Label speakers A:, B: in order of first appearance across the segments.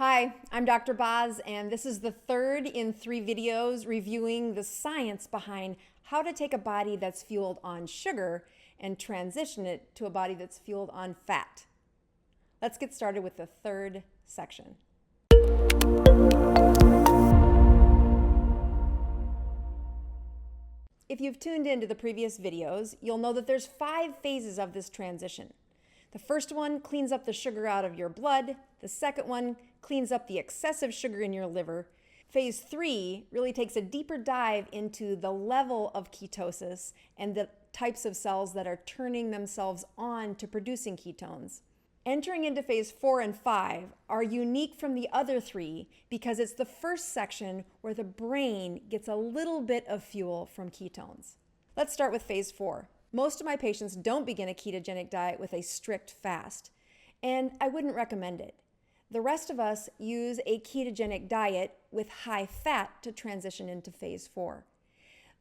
A: Hi, I'm Dr. Boz, and this is the third in 3 videos reviewing the science behind how to take a body that's fueled on sugar and transition it to a body that's fueled on fat. Let's get started with the third section. If you've tuned into the previous videos, you'll know that there's 5 phases of this transition. The first one cleans up the sugar out of your blood. The second one cleans up the excessive sugar in your liver. Phase 3 really takes a deeper dive into the level of ketosis and the types of cells that are turning themselves on to producing ketones. Entering into phase 4 and 5 are unique from the other 3 because it's the first section where the brain gets a little bit of fuel from ketones. Let's start with phase 4. Most of my patients don't begin a ketogenic diet with a strict fast, and I wouldn't recommend it. The rest of us use a ketogenic diet with high fat to transition into phase 4.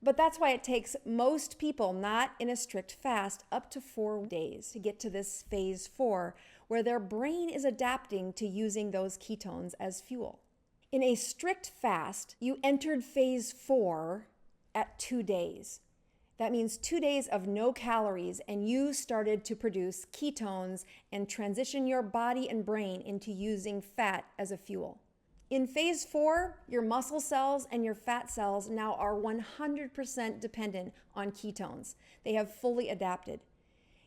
A: But that's why it takes most people not in a strict fast up to 4 days to get to this phase 4, where their brain is adapting to using those ketones as fuel. In a strict fast, you entered phase 4 at 2 days. That means 2 days of no calories, and you started to produce ketones and transition your body and brain into using fat as a fuel. In phase 4, your muscle cells and your fat cells now are 100% dependent on ketones. They have fully adapted.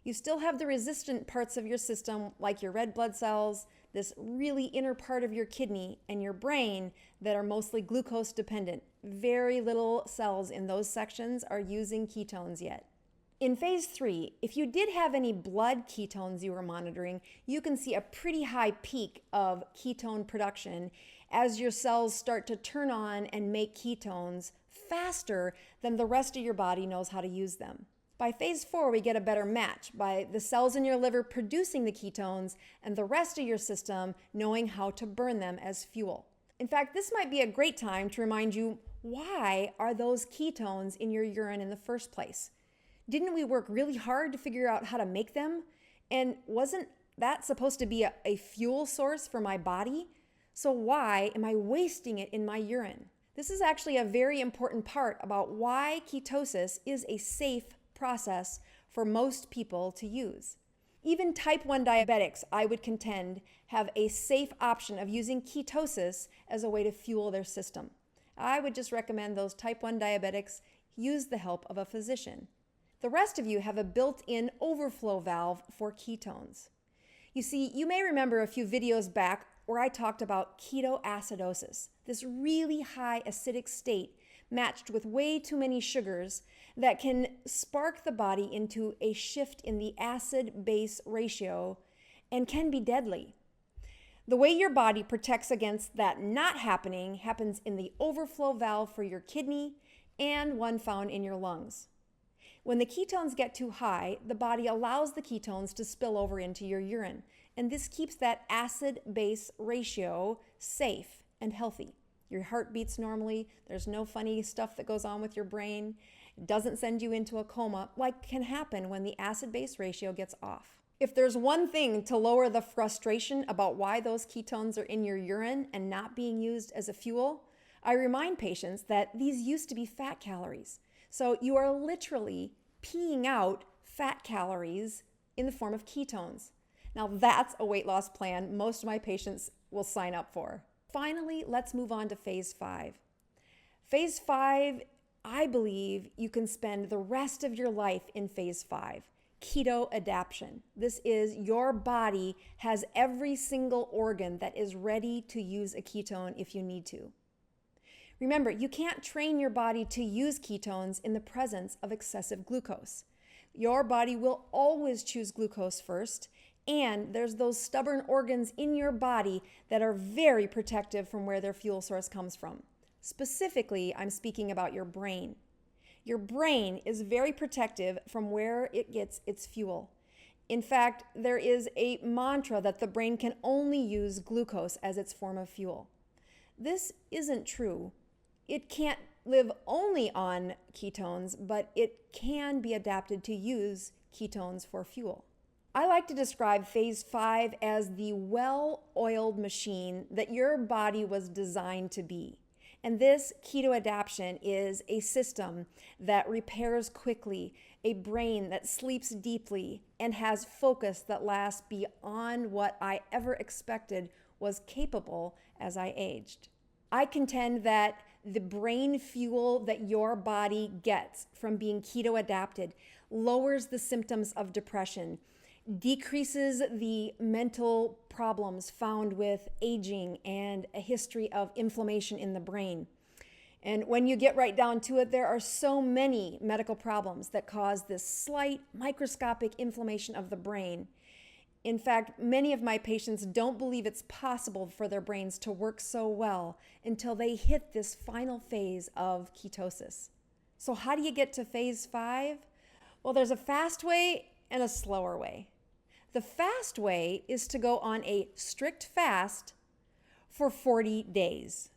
A: You still have the resistant parts of your system, like your red blood cells, this really inner part of your kidney, and your brain that are mostly glucose dependent. Very little cells in those sections are using ketones yet. In phase 3, if you did have any blood ketones you were monitoring, you can see a pretty high peak of ketone production as your cells start to turn on and make ketones faster than the rest of your body knows how to use them. By phase 4, we get a better match by the cells in your liver producing the ketones and the rest of your system knowing how to burn them as fuel. In fact, this might be a great time to remind you, why are those ketones in your urine in the first place? Didn't we work really hard to figure out how to make them? And wasn't that supposed to be a fuel source for my body? So why am I wasting it in my urine? This is actually a very important part about why ketosis is a safe process for most people to use. Even type 1 diabetics, I would contend, have a safe option of using ketosis as a way to fuel their system. I would just recommend those type 1 diabetics use the help of a physician. The rest of you have a built-in overflow valve for ketones. You see, you may remember a few videos back where I talked about ketoacidosis, this really high acidic state matched with way too many sugars that can spark the body into a shift in the acid-base ratio and can be deadly. The way your body protects against that not happening happens in the overflow valve for your kidney and one found in your lungs. When the ketones get too high, the body allows the ketones to spill over into your urine, and this keeps that acid-base ratio safe and healthy. Your heart beats normally, there's no funny stuff that goes on with your brain, it doesn't send you into a coma like can happen when the acid-base ratio gets off. If there's one thing to lower the frustration about why those ketones are in your urine and not being used as a fuel, I remind patients that these used to be fat calories. So you are literally peeing out fat calories in the form of ketones. Now that's a weight loss plan most of my patients will sign up for. Finally, let's move on to phase 5. Phase 5, I believe you can spend the rest of your life in phase 5, keto adaptation. This is your body has every single organ that is ready to use a ketone if you need to. Remember, you can't train your body to use ketones in the presence of excessive glucose. Your body will always choose glucose first, and there's those stubborn organs in your body that are very protective from where their fuel source comes from. Specifically, I'm speaking about your brain. Your brain is very protective from where it gets its fuel. In fact, there is a mantra that the brain can only use glucose as its form of fuel. This isn't true. It can't live only on ketones, but it can be adapted to use ketones for fuel. I like to describe phase 5 as the well-oiled machine that your body was designed to be. And this keto adaptation is a system that repairs quickly, a brain that sleeps deeply, and has focus that lasts beyond what I ever expected was capable as I aged. I contend that the brain fuel that your body gets from being keto adapted lowers the symptoms of depression, decreases the mental problems found with aging and a history of inflammation in the brain. And when you get right down to it, there are so many medical problems that cause this slight microscopic inflammation of the brain. In fact, many of my patients don't believe it's possible for their brains to work so well until they hit this final phase of ketosis. So how do you get to phase 5? Well, there's a fast way and a slower way. The fast way is to go on a strict fast for 40 days.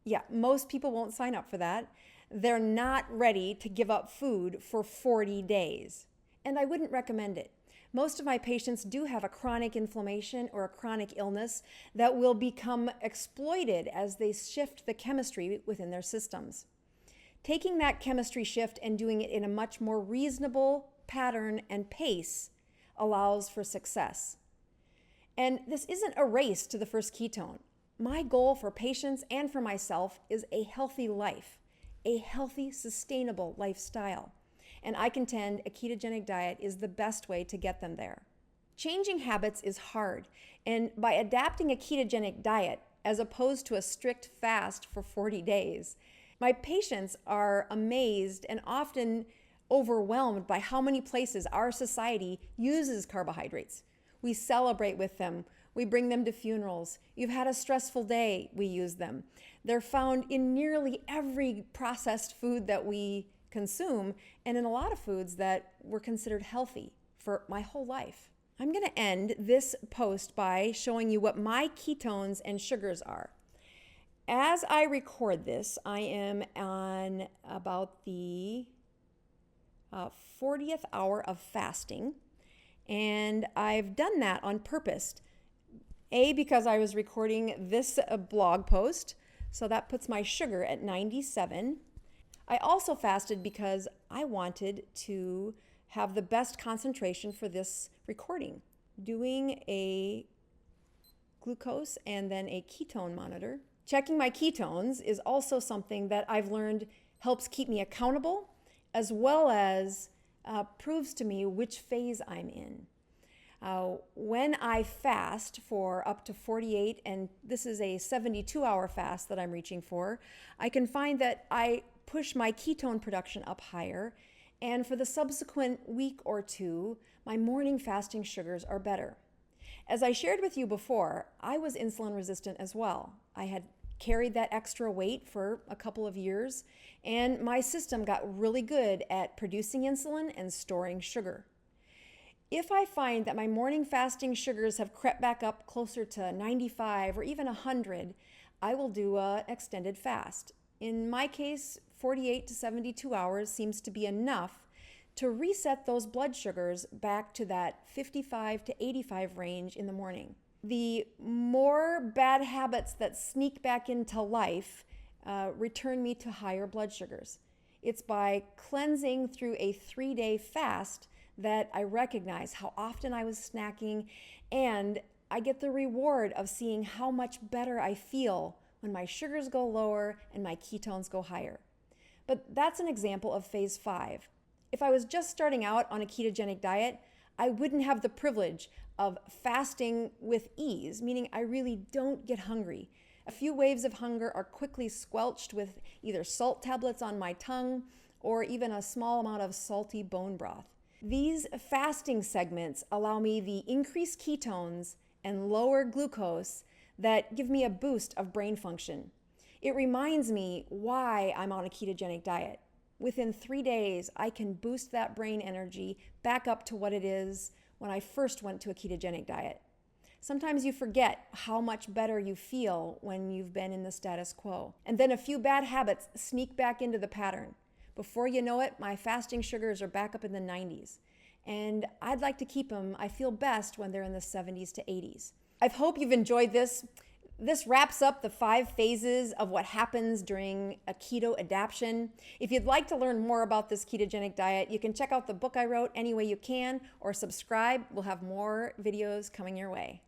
A: Yeah, most people won't sign up for that. They're not ready to give up food for 40 days. And I wouldn't recommend it. Most of my patients do have a chronic inflammation or a chronic illness that will become exploited as they shift the chemistry within their systems. Taking that chemistry shift and doing it in a much more reasonable pattern and pace allows for success. And this isn't a race to the first ketone. My goal for patients and for myself is a healthy life, a healthy, sustainable lifestyle. And I contend a ketogenic diet is the best way to get them there. Changing habits is hard, and by adapting a ketogenic diet as opposed to a strict fast for 40 days, my patients are amazed and often overwhelmed by how many places our society uses carbohydrates. We celebrate with them. We bring them to funerals. You've had a stressful day, we use them. They're found in nearly every processed food that we consume and in a lot of foods that were considered healthy for my whole life. I'm going to end this post by showing you what my ketones and sugars are. As I record this, I am on about the 40th hour of fasting, and I've done that on purpose. Because I was recording this blog post, so that puts my sugar at 97. I also fasted because I wanted to have the best concentration for this recording. Doing a glucose and then a ketone monitor. Checking my ketones is also something that I've learned helps keep me accountable, as well as proves to me which phase I'm in. When I fast for up to 48, and this is a 72-hour fast that I'm reaching for, I can find that I push my ketone production up higher, and for the subsequent week or two, my morning fasting sugars are better. As I shared with you before, I was insulin resistant as well. I had carried that extra weight for a couple of years, and my system got really good at producing insulin and storing sugar. If I find that my morning fasting sugars have crept back up closer to 95 or even 100, I will do an extended fast. In my case, 48 to 72 hours seems to be enough to reset those blood sugars back to that 55 to 85 range in the morning. The more bad habits that sneak back into life return me to higher blood sugars. It's by cleansing through a 3-day fast that I recognize how often I was snacking, and I get the reward of seeing how much better I feel when my sugars go lower and my ketones go higher. But that's an example of phase 5. If I was just starting out on a ketogenic diet, I wouldn't have the privilege of fasting with ease, meaning I really don't get hungry. A few waves of hunger are quickly squelched with either salt tablets on my tongue or even a small amount of salty bone broth. These fasting segments allow me the increased ketones and lower glucose that give me a boost of brain function. It reminds me why I'm on a ketogenic diet. Within 3 days, I can boost that brain energy back up to what it is when I first went to a ketogenic diet. Sometimes you forget how much better you feel when you've been in the status quo. And then a few bad habits sneak back into the pattern. Before you know it, my fasting sugars are back up in the 90s. and I'd like to keep them, I feel, best when they're in the 70s to 80s. I hope you've enjoyed this. This wraps up the 5 phases of what happens during a keto adaptation. If you'd like to learn more about this ketogenic diet, you can check out the book I wrote any way you can, or subscribe. We'll have more videos coming your way.